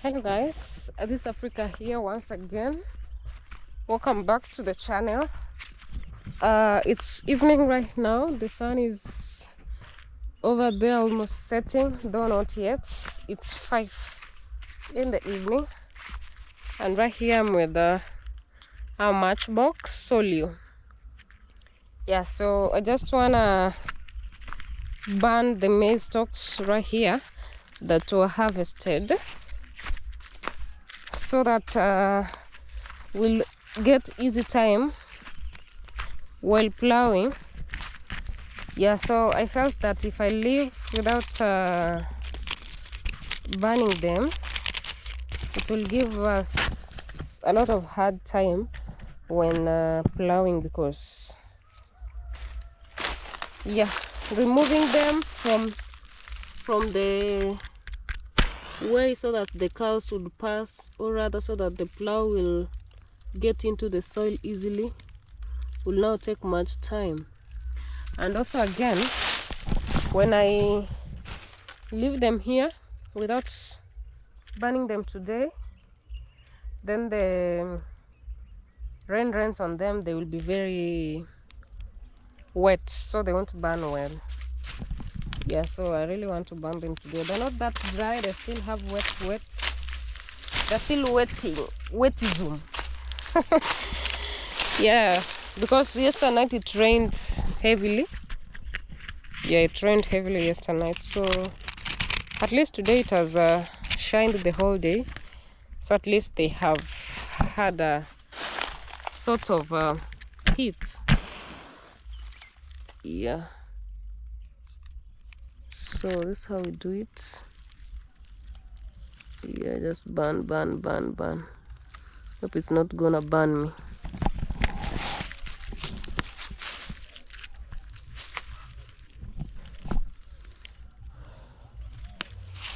Hello guys, this is Africa here once again. Welcome back to the channel. It's evening right now. The sun is over there almost setting, though not yet. It's 5 in the evening, and right here I'm with our matchbox Solio. Yeah, so I just wanna burn the maize stalks right here that were harvested, so that we'll get easy time while plowing. Yeah, so I felt that if I leave without burning them, it will give us a lot of hard time when plowing, because yeah, removing them from the way so that the cows would pass, or rather so that the plow will get into the soil easily, will now take much time. And also again, when I leave them here without burning them today, then the rain rains on them, they will be very wet, so they won't burn well. Yeah, so I really want to burn them today. They're not that dry, they still have wet. They're still wettism. Yeah, because yesterday night it rained heavily. Yeah, it rained heavily yesterday night, so at least today it has shined the whole day, so at least they have had a sort of heat. Yeah, so this is how we do it. Yeah, just burn. Hope it's not gonna burn me.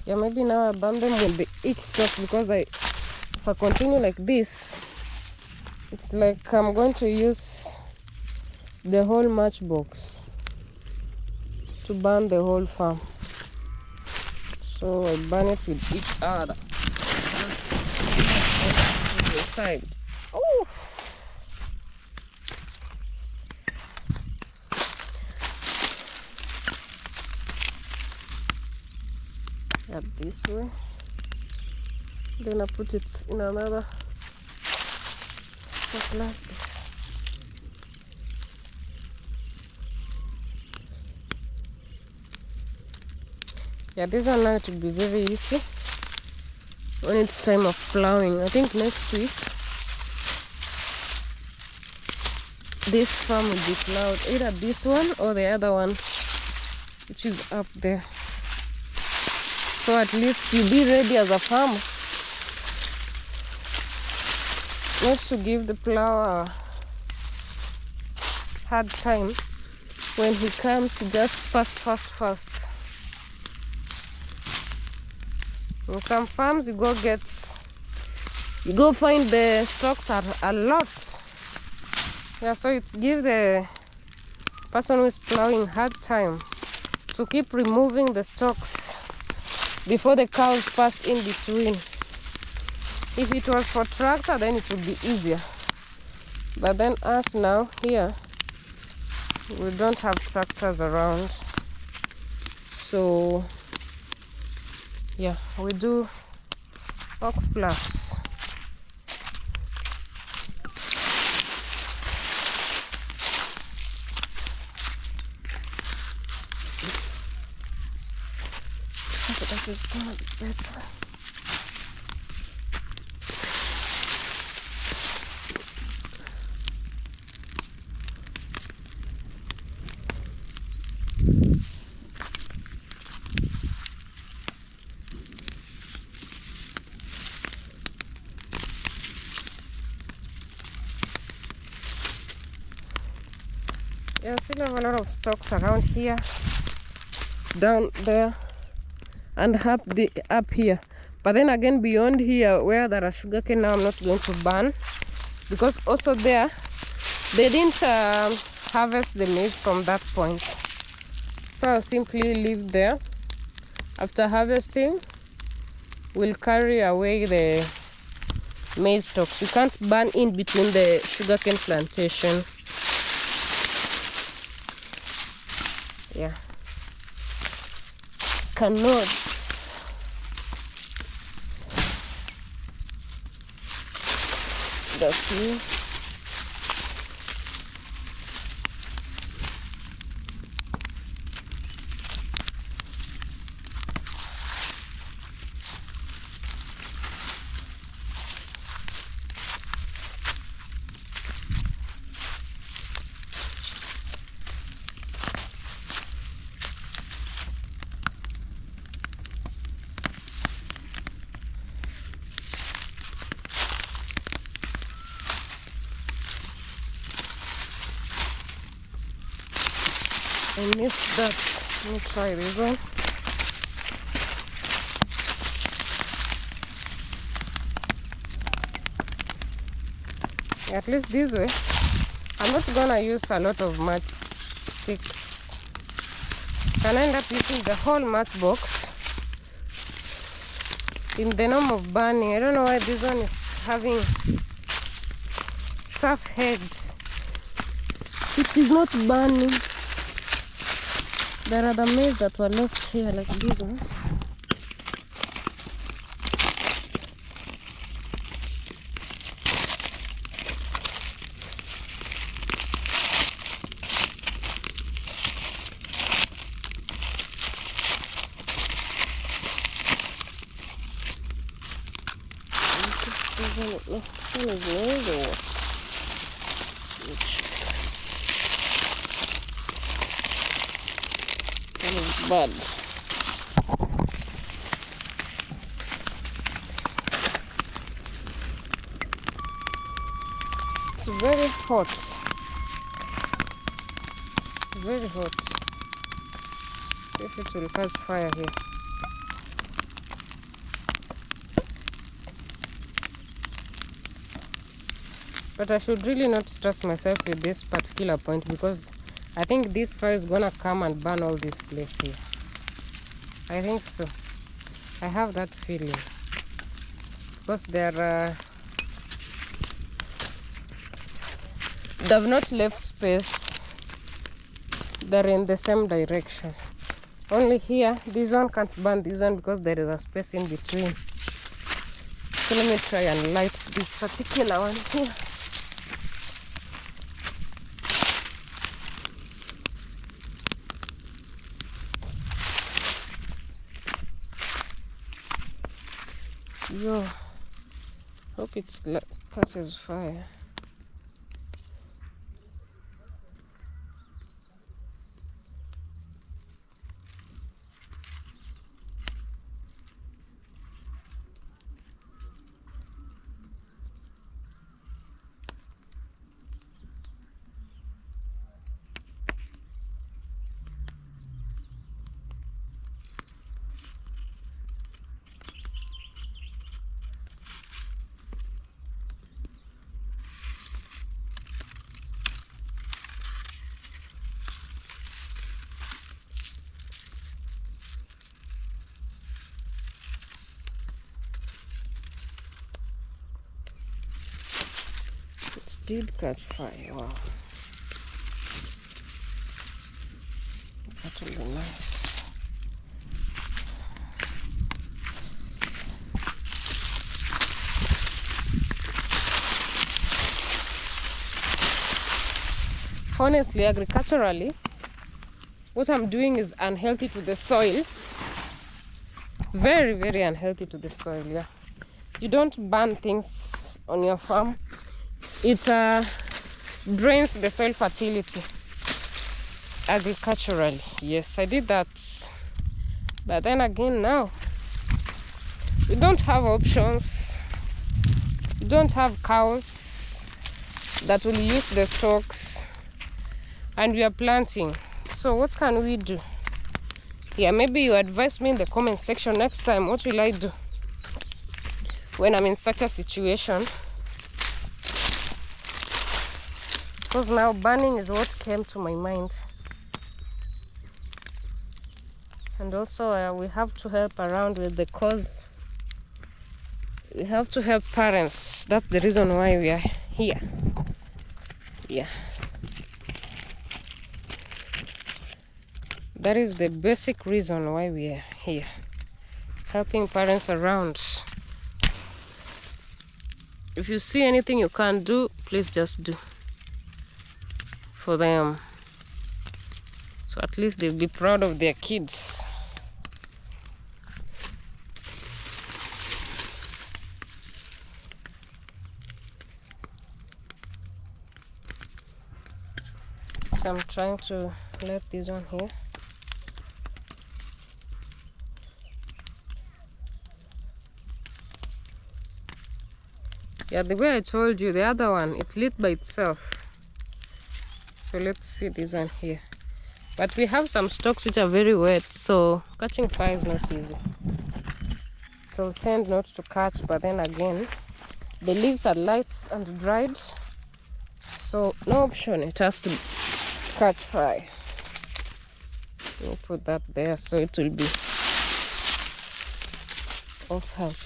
Yeah, maybe now I burn them with the each stalk, because if I continue like this, it's like I'm going to use the whole matchbox to burn the whole farm. So I burn it with each other. Just the side. Oh, up this way, then I put it in another stuff like this. Yeah, this one now it will be very easy when it's time of plowing. I think next week this farm will be plowed, either this one or the other one which is up there. So at least you'll be ready as a farmer, not to give the plow a hard time when he comes to just pass fast. In some farms you go find the stalks are a lot. Yeah, so it's give the person who is plowing hard time to keep removing the stalks before the cows pass in between. If it was for tractor, then it would be easier, but then us now here, we don't have tractors around, so yeah, we do ox plows. That is gonna be better. Yeah, I still have a lot of stalks around here, down there, and up here. But then again, beyond here where there are sugarcane, now I'm not going to burn, because also there they didn't harvest the maize from that point, so I'll simply leave there after harvesting. will carry away the maize stalks. You can't burn in between the sugarcane plantation. Yeah. Cannot. That's me. I missed that. Let me try this one. At least this way, I'm not gonna use a lot of matchsticks. Can end up using the whole matchbox in the name of burning. I don't know why this one is having tough heads. It is not burning. There are the maize that were left here, like these ones. This one is maize or what? Bad. It's very hot. Very hot. See if it will catch fire here. But I should really not stress myself with this particular point, because I think this fire is gonna come and burn all this place here. I think so. I have that feeling. Because they've not left space. They're in the same direction. Only here, this one can't burn this one because there is a space in between. So let me try and light this particular one here. Yo, hope it catches fire. Did catch fire. Wow, that will be nice. Honestly, agriculturally, what I'm doing is unhealthy to the soil. Very, very unhealthy to the soil. Yeah, you don't burn things on your farm. It drains the soil fertility agriculturally. Yes, I did that. But then again, now we don't have options. We don't have cows that will use the stalks, and we are planting. So what can we do? Yeah, maybe you advise me in the comment section next time. What will I do when I'm in such a situation? Because now burning is what came to my mind. And also we have to help around with the cause We have to help parents. That's the reason why we are here. Yeah. That is the basic reason why we are here. Helping parents around. If you see anything you can't do, please just do for them. So at least they'll be proud of their kids. So I'm trying to let this one here. Yeah, the way I told you, the other one, it lit by itself. So let's see this one here. But we have some stalks which are very wet, so catching fire is not easy. It will tend not to catch, but then again, the leaves are light and dried, so no option, it has to catch fire. We'll put that there so it will be of help.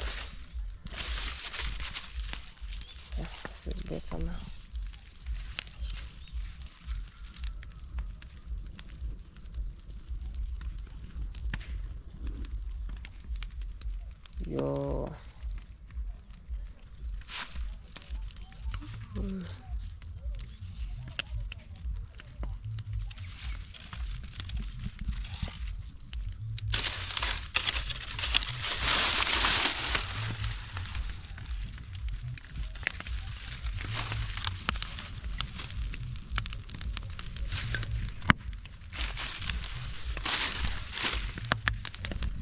Yeah, this is better now. Yo.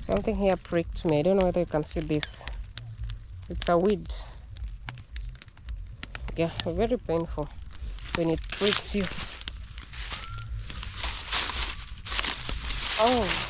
Something here pricked me. I don't know whether you can see this. It's a weed. Yeah, very painful when it pricks you. Oh.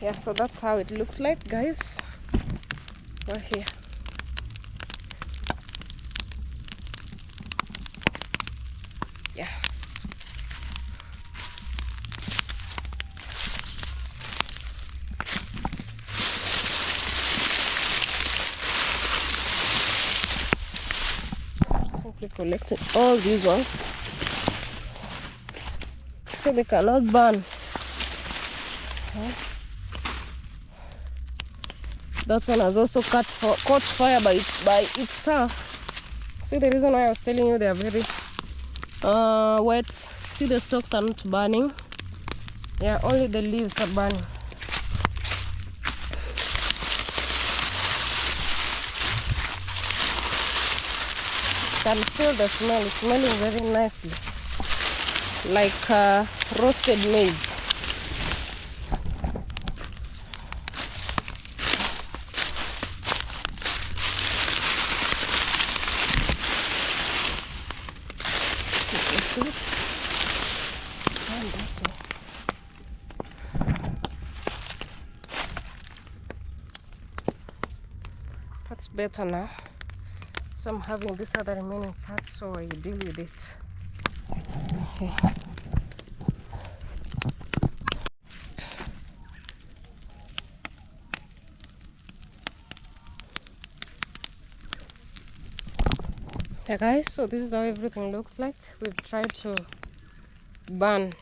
Yeah, so that's how it looks like, guys, right here. Yeah. Simply collecting all these ones so they cannot burn. That one has also caught fire by itself. See, the reason why I was telling you they are very wet. See, the stalks are not burning. Yeah, only the leaves are burning. You can feel the smell. It's smelling very nicely, like roasted maize. That's better now. So I'm having this other remaining part, so I deal with it. Okay. Yeah, guys, so this is how everything looks like. We've tried to burn.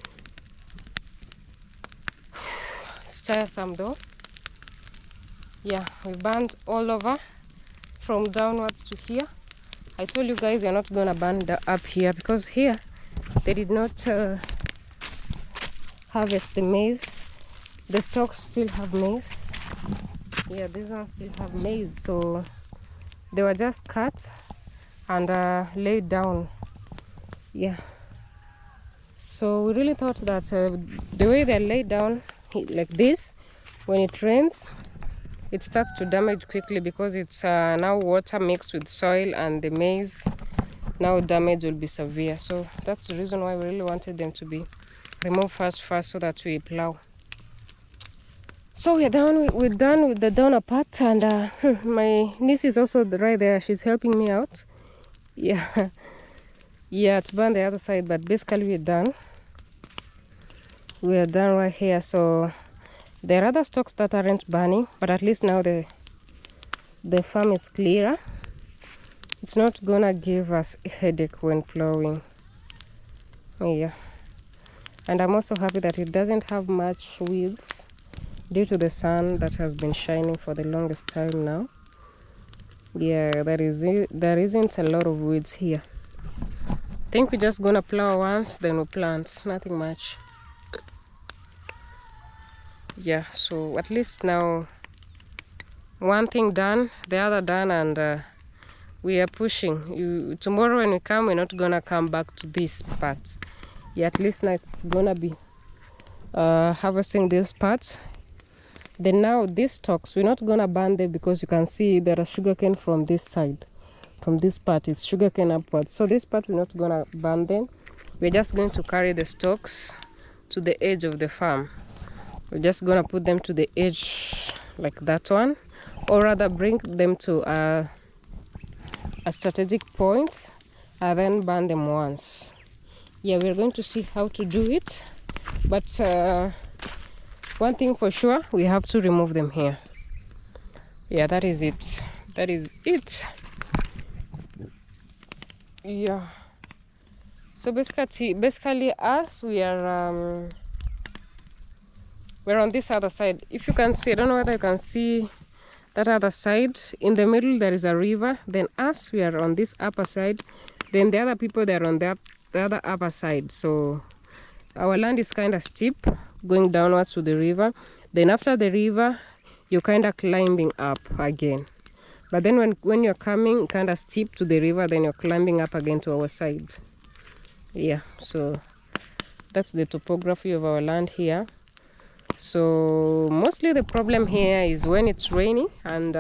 It's tiresome though. Yeah, we burned all over from downwards to here. I told you guys we're not gonna burn up here because here they did not harvest the maize. The stalks still have maize. Yeah, these ones still have maize, so they were just cut and laid down. Yeah, so we really thought that the way they're laid down like this, when it rains it starts to damage quickly because it's now water mixed with soil, and the maize, now damage will be severe. So that's the reason why we really wanted them to be removed first so that we plow. So we're done with the downer part, and my niece is also right there. She's helping me out. Yeah. Yeah, to burn the other side, but basically we're done. We're done right here. So there are other stalks that aren't burning, but at least now the farm is clearer. It's not gonna give us a headache when plowing. Yeah, and I'm also happy that it doesn't have much weeds due to the sun that has been shining for the longest time now. Yeah, there isn't a lot of weeds here. I think we're just gonna plow once, then we'll plant. Nothing much. Yeah, so at least now one thing done, the other done, and we are pushing. Tomorrow when we come, we're not gonna come back to this part. Yeah, at least now it's gonna be harvesting these parts. Then now these stalks, we're not gonna burn them because you can see there are sugarcane from this side. From this part, it's sugarcane upwards. So this part, we're not gonna burn them. We're just going to carry the stalks to the edge of the farm. We're just gonna put them to the edge like that one, or rather bring them to a strategic point and then burn them once. Yeah, we're going to see how to do it, but one thing for sure, we have to remove them here. Yeah, that is it. That is it. Yeah. So basically us, we're on this other side. If you can see, I don't know whether you can see that other side. In the middle there is a river. Then us, we are on this upper side. Then the other people, they're on the other upper side. So our land is kind of steep going downwards to the river. Then after the river, you're kind of climbing up again. But then when you're coming kind of steep to the river, then you're climbing up again to our side. Yeah, so that's the topography of our land here. So mostly the problem here is when it's raining and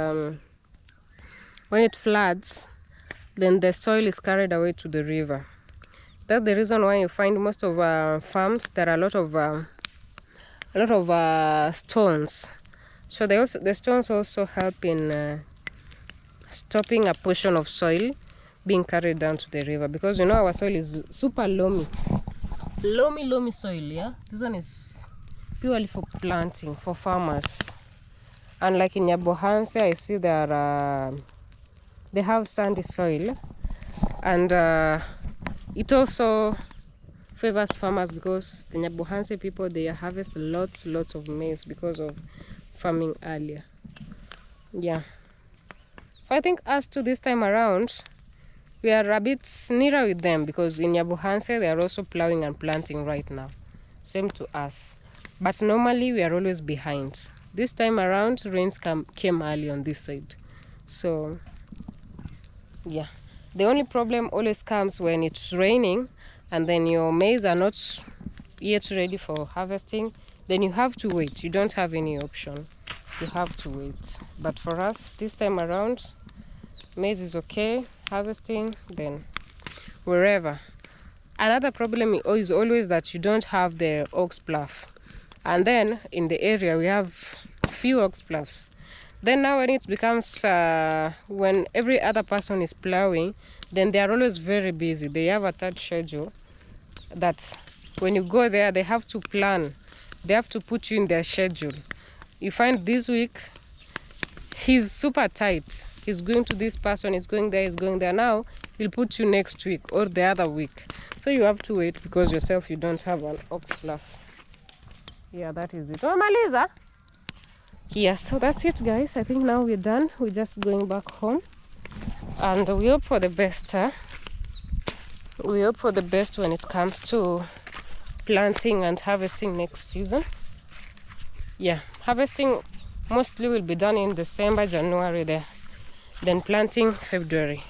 when it floods, then the soil is carried away to the river. That's the reason why you find most of farms, there are a lot of a lot of stones. So the stones also help in stopping a portion of soil being carried down to the river, because you know our soil is super loamy soil. Yeah, this one is purely for planting, for farmers. And like in Nyabohanse, I see they have sandy soil, and it also favors farmers, because the Nyabohanse people, they harvest lots of maize because of farming earlier. Yeah, so I think us to this time around, we are a bit nearer with them, because in Nyabohanse they are also plowing and planting right now, same to us. But normally we are always behind. This time around rains came early on this side, so yeah. The only problem always comes when it's raining and then your maize are not yet ready for harvesting. Then you have to wait. You don't have any option. You have to wait. But for us this time around, maize is okay, harvesting, then wherever. Another problem is always that you don't have the ox plough. And then in the area we have few ox ploughs. Then now when it becomes, when every other person is plowing, then they are always very busy. They have a tight schedule that when you go there, they have to plan. They have to put you in their schedule. You find this week, he's super tight. He's going to this person, he's going there, he's going there. Now, he'll put you next week or the other week. So you have to wait because yourself, you don't have an ox plough. Yeah, that is it. Oh, Maliza! Yeah, so that's it, guys. I think now we're done. We're just going back home, and we hope for the best. We hope for the best when it comes to planting and harvesting next season. Yeah, harvesting mostly will be done in December, January there. Then planting February.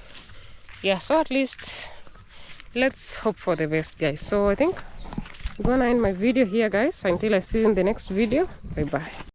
Yeah, so at least let's hope for the best, guys. So I think I'm gonna end my video here, guys. Until I see you in the next video. Bye bye.